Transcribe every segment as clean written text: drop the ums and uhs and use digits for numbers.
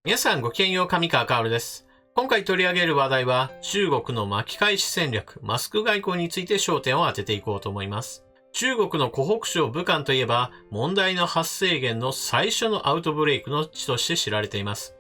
皆さんごきげんよう、上川薫です。今回取り上げる話題は、中国の巻き返し戦略、マスク外交について焦点を当てていこうと思います。中国の湖北省武漢といえば、問題の発生源の最初のアウトブレイクの地として知られています。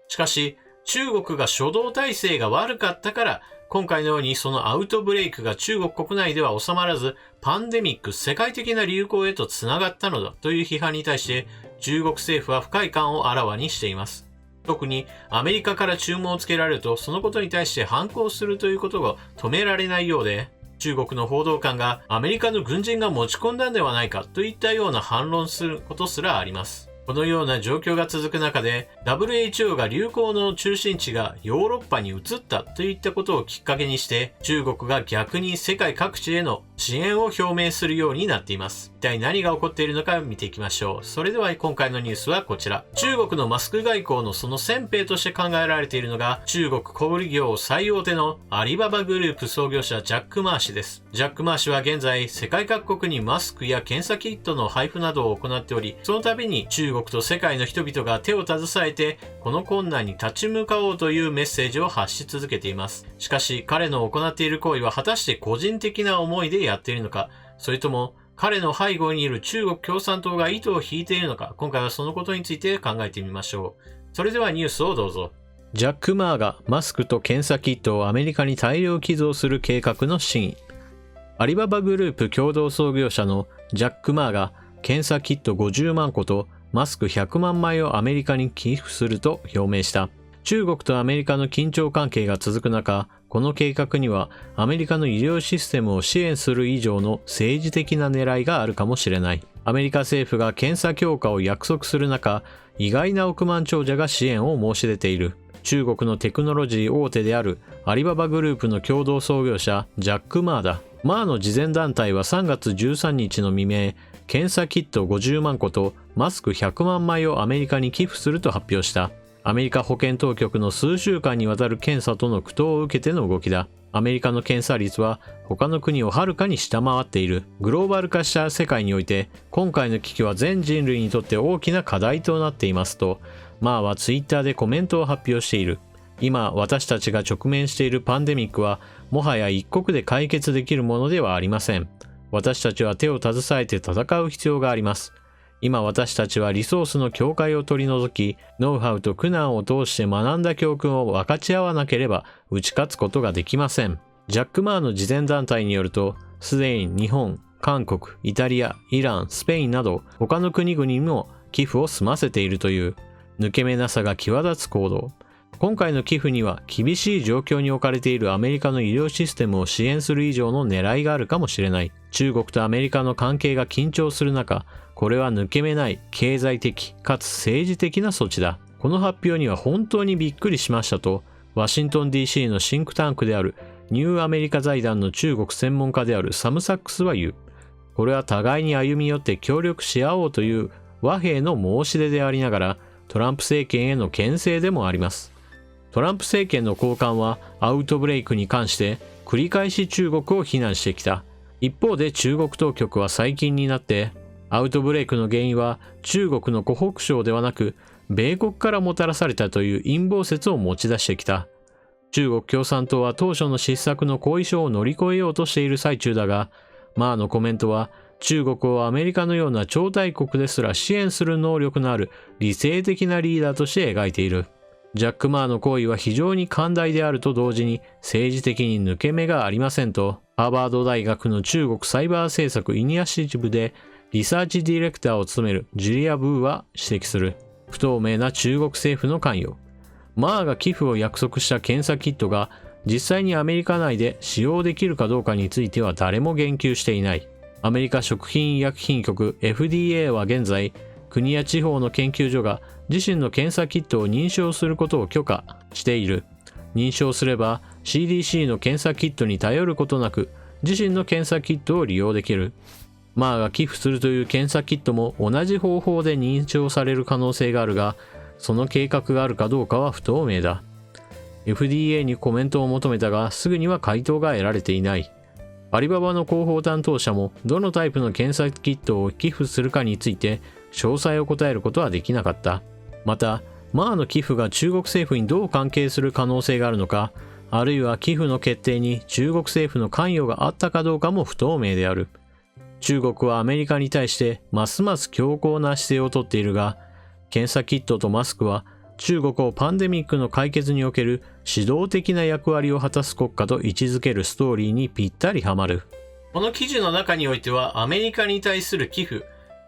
しかし、中国が初動体制が悪かったから、今回のようにそのアウトブレイクが中国国内では収まらず、パンデミック世界的な流行へとつながったのだという批判に対して、中国政府は不快感をあらわにしています。特にアメリカから注文をつけられるとそのことに対して反抗するということが止められないようで、中国の報道官がアメリカの軍人が持ち込んだんではないかといったような反論することすらあります。このような状況が続く中で WHO が流行の中心地がヨーロッパに移ったといったことをきっかけにして中国が逆に世界各地への支援を表明するようになっています。一体何が起こっているのか見ていきましょう。それでは今回のニュースはこちら。中国のマスク外交のその先兵として考えられているのが中国小売業最大手のアリババグループ創業者ジャック・マー氏です。ジャック・マー氏は現在世界各国にマスクや検査キットの配布などを行っており、その度に中国と世界の人々が手を携えてこの困難に立ち向かおうというメッセージを発し続けています。しかし彼の行っている行為は果たして個人的な思いでやっているのか、それとも彼の背後にいる中国共産党が糸を引いているのか、今回はそのことについて考えてみましょう。それではニュースをどうぞ。ジャック・マーがマスクと検査キットをアメリカに大量寄贈する計画の真意。アリババグループ共同創業者のジャック・マーが検査キット50万個とマスク100万枚をアメリカに寄付すると表明した。中国とアメリカの緊張関係が続く中、この計画にはアメリカの医療システムを支援する以上の政治的な狙いがあるかもしれない。アメリカ政府が検査強化を約束する中、意外な億万長者が支援を申し出ている。中国のテクノロジー大手であるアリババグループの共同創業者ジャック・マーだ。マーの慈善団体は3月13日の未明、検査キット50万個とマスク100万枚をアメリカに寄付すると発表した。アメリカ保健当局の数週間にわたる検査との苦闘を受けての動きだ。アメリカの検査率は他の国をはるかに下回っている。グローバル化した世界において、今回の危機は全人類にとって大きな課題となっていますと、マーはツイッターでコメントを発表している。今、私たちが直面しているパンデミックは、もはや一国で解決できるものではありません。私たちは手を携えて戦う必要があります。今私たちはリソースの境界を取り除き、ノウハウと苦難を通して学んだ教訓を分かち合わなければ打ち勝つことができません。ジャック・マーの慈善団体によると、すでに日本、韓国、イタリア、イラン、スペインなど他の国々にも寄付を済ませているという、抜け目なさが際立つ行動。今回の寄付には厳しい状況に置かれているアメリカの医療システムを支援する以上の狙いがあるかもしれない。中国とアメリカの関係が緊張する中、これは抜け目ない経済的かつ政治的な措置だ。この発表には本当にびっくりしましたと、ワシントン DC のシンクタンクであるニューアメリカ財団の中国専門家であるサム・サックスは言う。これは互いに歩み寄って協力し合おうという和平の申し出でありながら、トランプ政権への牽制でもあります。トランプ政権の高官はアウトブレイクに関して繰り返し中国を非難してきた。一方で中国当局は最近になってアウトブレイクの原因は中国の湖北省ではなく米国からもたらされたという陰謀説を持ち出してきた。中国共産党は当初の失策の後遺症を乗り越えようとしている最中だが、マーのコメントは中国をアメリカのような超大国ですら支援する能力のある理性的なリーダーとして描いている。ジャック・マーの行為は非常に寛大であると同時に政治的に抜け目がありませんと、ハーバード大学の中国サイバー政策イニアシティブでリサーチディレクターを務めるジュリア・ブーは指摘する。不透明な中国政府の関与。マーが寄付を約束した検査キットが実際にアメリカ内で使用できるかどうかについては誰も言及していない。アメリカ食品医薬品局 FDA は現在、国や地方の研究所が自身の検査キットを認証することを許可している。認証すれば CDC の検査キットに頼ることなく自身の検査キットを利用できる。マーが寄付するという検査キットも同じ方法で認証される可能性があるが、その計画があるかどうかは不透明だ。FDA にコメントを求めたがすぐには回答が得られていない。アリババの広報担当者もどのタイプの検査キットを寄付するかについて詳細を答えることはできなかった。また、マーの寄付が中国政府にどう関係する可能性があるのか、あるいは寄付の決定に中国政府の関与があったかどうかも不透明である。中国はアメリカに対してますます強硬な姿勢をとっているが、検査キットとマスクは中国をパンデミックの解決における指導的な役割を果たす国家と位置づけるストーリーにぴったりはまる。この記事の中においてはアメリカに対する寄付、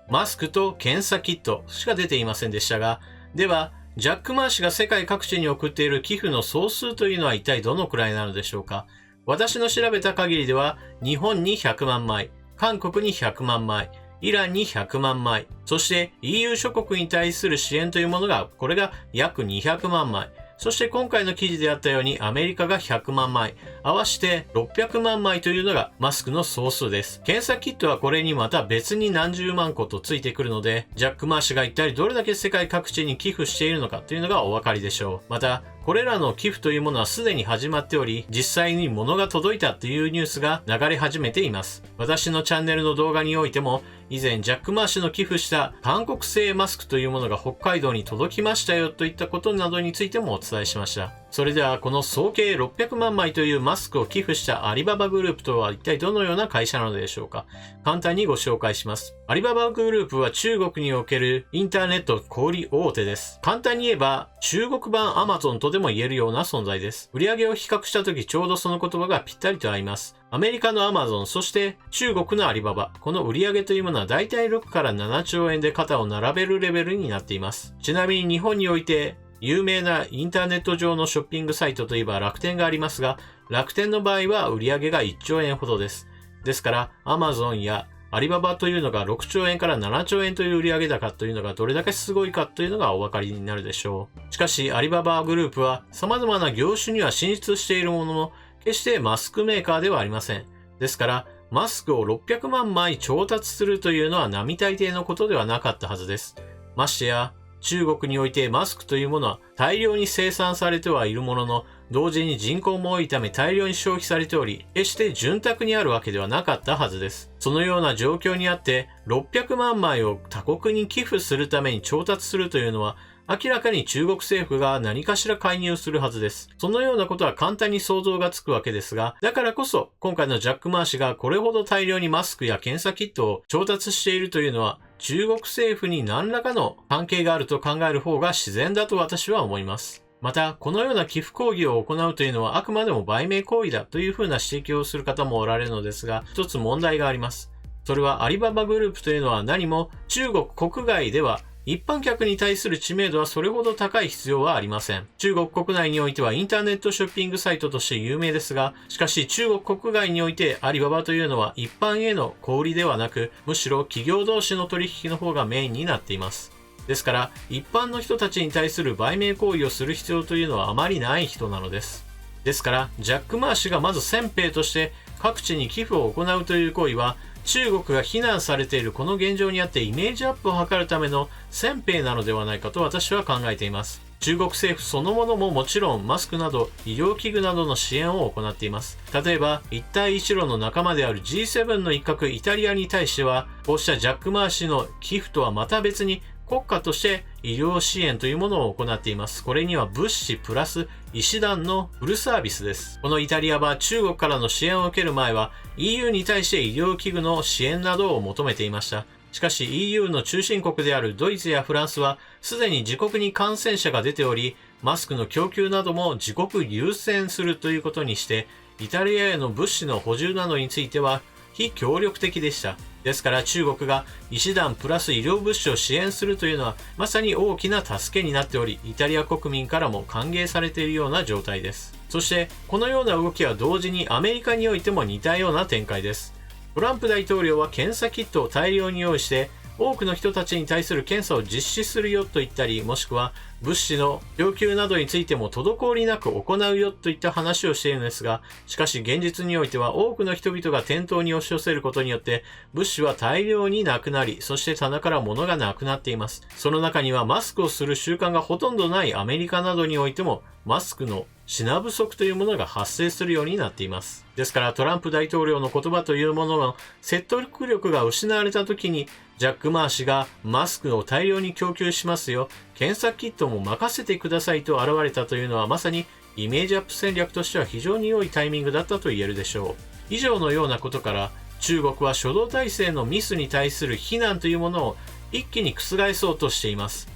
マスクと検査キットしか出ていませんでしたが、では、ジャック・マー氏が世界各地に送っている寄付の総数というのは一体どのくらいなのでしょうか。私の調べた限りでは、日本に100万枚、韓国に100万枚、イランに100万枚、そして EU 諸国に対する支援というものが、これが約200万枚。そして今回の記事であったようにアメリカが100万枚、合わせて600万枚というのがマスクの総数です。検査キットはこれにまた別に何十万個とついてくるので、ジャック・マー氏が一体どれだけ世界各地に寄付しているのかというのがお分かりでしょう。また、これらの寄付というものはすでに始まっており、実際に物が届いたというニュースが流れ始めています。私のチャンネルの動画においても、以前ジャック・マー氏の寄付した韓国製マスクというものが北海道に届きましたよといったことなどについてもお伝えしました。それではこの総計600万枚というマスクを寄付したアリババグループとは一体どのような会社なのでしょうか。簡単にご紹介します。アリババグループは中国におけるインターネット小売大手です。簡単に言えば中国版アマゾンとでも言えるような存在です。売上を比較したときちょうどその言葉がぴったりと合います。アメリカのアマゾン、そして中国のアリババ。この売上というものは大体6から7兆円で肩を並べるレベルになっています。ちなみに日本において有名なインターネット上のショッピングサイトといえば楽天がありますが、楽天の場合は売上が1兆円ほどです。ですから、アマゾンやアリババというのが6兆円から7兆円という売上高というのがどれだけすごいかというのがお分かりになるでしょう。しかし、アリババグループは様々な業種には進出しているものの、決してマスクメーカーではありません。ですから、マスクを600万枚調達するというのは並大抵のことではなかったはずです。ましてや、中国においてマスクというものは大量に生産されてはいるものの、同時に人口も多いため大量に消費されており、決して潤沢にあるわけではなかったはずです。そのような状況にあって、600万枚を他国に寄付するために調達するというのは、明らかに中国政府が何かしら介入するはずです。そのようなことは簡単に想像がつくわけですが、だからこそ今回のジャック・マー氏がこれほど大量にマスクや検査キットを調達しているというのは、中国政府に何らかの関係があると考える方が自然だと私は思います。また、このような寄付行為を行うというのはあくまでも売名行為だというふうな指摘をする方もおられるのですが、一つ問題があります。それはアリババグループというのは何も中国国外では一般客に対する知名度はそれほど高い必要はありません。中国国内においてはインターネットショッピングサイトとして有名ですが、しかし中国国外においてアリババというのは一般への小売りではなく、むしろ企業同士の取引の方がメインになっています。ですから、一般の人たちに対する売名行為をする必要というのはあまりない人なのです。ですから、ジャック・マー氏がまず先兵として各地に寄付を行うという行為は、中国が非難されているこの現状にあってイメージアップを図るための先兵なのではないかと私は考えています。中国政府そのものももちろんマスクなど医療器具などの支援を行っています。例えば、一帯一路の仲間である G7 の一角イタリアに対しては、こうしたジャック・マー氏の寄付とはまた別に国家として医療支援というものを行っています。これには物資プラス医師団のフルサービスです。このイタリアは中国からの支援を受ける前は EU に対して医療器具の支援などを求めていました。しかし EU の中心国であるドイツやフランスはすでに自国に感染者が出ており、マスクの供給なども自国優先するということにして、イタリアへの物資の補充などについては非協力的でした。ですから中国が医師団プラス医療物資を支援するというのはまさに大きな助けになっており、イタリア国民からも歓迎されているような状態です。そしてこのような動きは同時にアメリカにおいても似たような展開です。トランプ大統領は検査キットを大量に用意して多くの人たちに対する検査を実施するよと言ったり、もしくは物資の供給などについても滞りなく行うよといった話をしているのですが、しかし現実においては多くの人々が店頭に押し寄せることによって物資は大量になくなり、そして棚から物がなくなっています。その中にはマスクをする習慣がほとんどないアメリカなどにおいてもマスクの品不足というものが発生するようになっています。ですからトランプ大統領の言葉というものの説得力が失われた時に、ジャック・マー氏がマスクを大量に供給しますよ、検査キットも任せてくださいと現れたというのはまさにイメージアップ戦略としては非常に良いタイミングだったと言えるでしょう。以上のようなことから中国は初動体制のミスに対する非難というものを一気に覆そうとしています。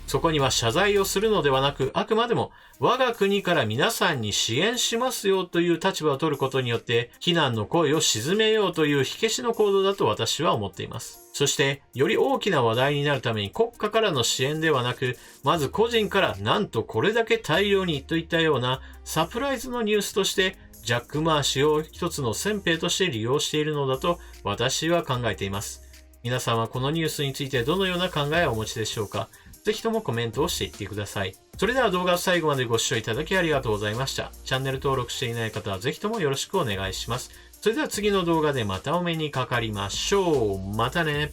そこには謝罪をするのではなく、あくまでも我が国から皆さんに支援しますよという立場を取ることによって非難の声を鎮めようという火消しの行動だと私は思っています。そしてより大きな話題になるために国家からの支援ではなく、まず個人からなんとこれだけ大量にといったようなサプライズのニュースとしてジャック・マー氏を一つの先兵として利用しているのだと私は考えています。皆さんはこのニュースについてどのような考えをお持ちでしょうか。ぜひともコメントをしていってください。それでは動画を最後までご視聴いただきありがとうございました。チャンネル登録していない方はぜひともよろしくお願いします。それでは次の動画でまたお目にかかりましょう。またね。